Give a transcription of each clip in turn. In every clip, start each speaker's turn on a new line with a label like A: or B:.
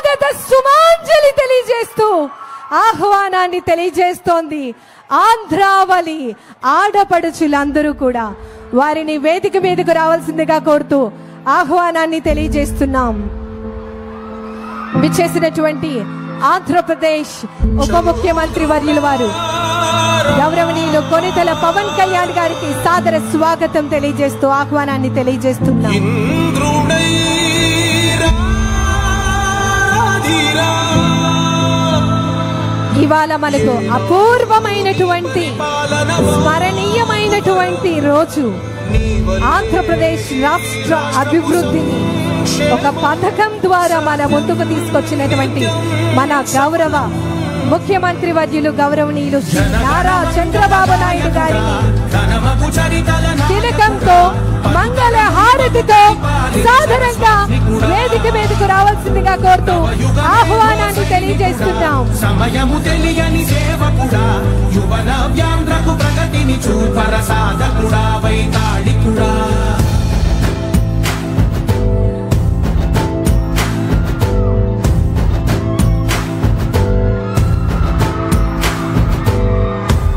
A: స్వాగత సుమాంజలి తెలియజేస్తూ ఆహ్వానాన్ని తెలియజేస్తోంది ఆంధ్రావళి ఆడపడుచులందరూ కూడా. వారిని వేదిక మీదకు రావాల్సిందిగా కోరుతూ ఆహ్వానాన్ని తెలియజేస్తున్నాం. విచ్చేసినటువంటి ఆంధ్రప్రదేశ్ ఉప ముఖ్యమంత్రి వర్యుల వారు గౌరవనీయులు కొనితెల పవన్ కళ్యాణ్ గారికి సాదర స్వాగతం తెలియజేస్తూ ఆహ్వానాన్ని తెలియజేస్తున్నాం. ఇవాళ మనకు అపూర్వమైనటువంటి స్మరణీయమైనటువంటి రోజు. ఆంధ్రప్రదేశ్ రాష్ట్ర అభివృద్ధిని ఒక పథకం ద్వారా మన ముందుకు తీసుకొచ్చినటువంటి మన గౌరవ ముఖ్యమంత్రి వర్యులు గౌరవనీయులు శ్రీ నారా చంద్రబాబు నాయుడు గారిని తిలకంతో మంగళ హారతితో సాధారణంగా వేదిక మీదకు రావాల్సిందిగా కోరుతూ ఆహ్వానాన్ని తెలియజేస్తున్నాం.
B: సమయము తెలియని సేవకుడా, యువన వ్యాంధ్రకు ప్రగతిని చూపర సాధకుడా, వైతాళికుడా.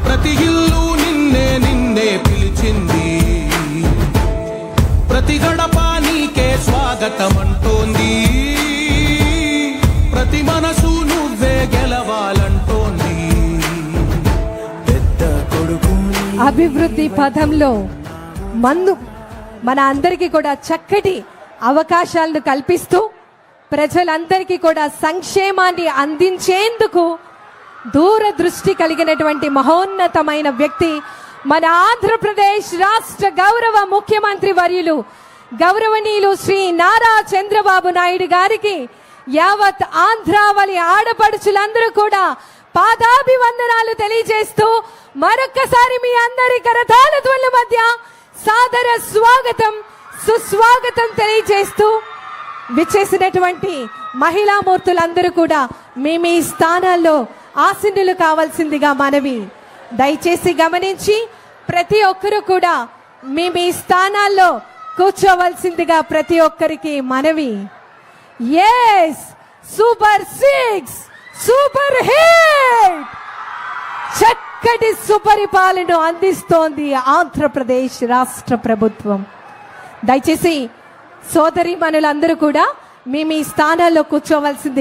B: ప్రతి ఇల్లు నిన్నే నిన్నే పిలిచింది, ప్రతి గడప నీకే స్వాగతం అంటోంది, ప్రతి మనసు నువ్వే గెలవాలంటోంది. పెద్ద కొడుకు
A: అభివృద్ధి పథంలో మన అందరికీ కూడా చక్కటి అవకాశాలను కల్పిస్తూ ప్రజలందరికీ కూడా సంక్షేమాన్ని అందించేందుకు దూరదృష్టి కలిగినటువంటి మహోన్నతమైన వ్యక్తి మన ఆంధ్రప్రదేశ్ రాష్ట్ర గౌరవ ముఖ్యమంత్రి వర్యులు గౌరవనీయులు శ్రీ నారా చంద్రబాబు నాయుడు గారికి యావత్ ఆంధ్రావళి ఆడపడుచులందరూ కూడా పాదాభివందనాలు తెలియజేస్తూ మరొక్కసారి మీ అందరి కరతాళ ధ్వనుల మధ్య సాదర స్వాగతం సుస్వాగతం తెలియజేస్తూ విచ్చేసినటువంటి మహిళా మూర్తులందరూ కూడా మీ స్థానాల్లో ఆసీనులు కావాల్సిందిగా మనవి. దయచేసి గమనించి ప్రతి ఒక్కరూ కూడా మీ స్థానాల్లో కూర్చోవలసిందిగా ప్రతి ఒక్కరికి మనవి. ఎస్, సూపర్ 6 సూపర్ హిట్ చక్కటి సుపరిపాలన అందిస్తోంది ఆంధ్రప్రదేశ్ రాష్ట్ర ప్రభుత్వం. దయచేసి సోదరి మనులందరూ కూడా మీ స్థానాల్లో కూర్చోవలసింది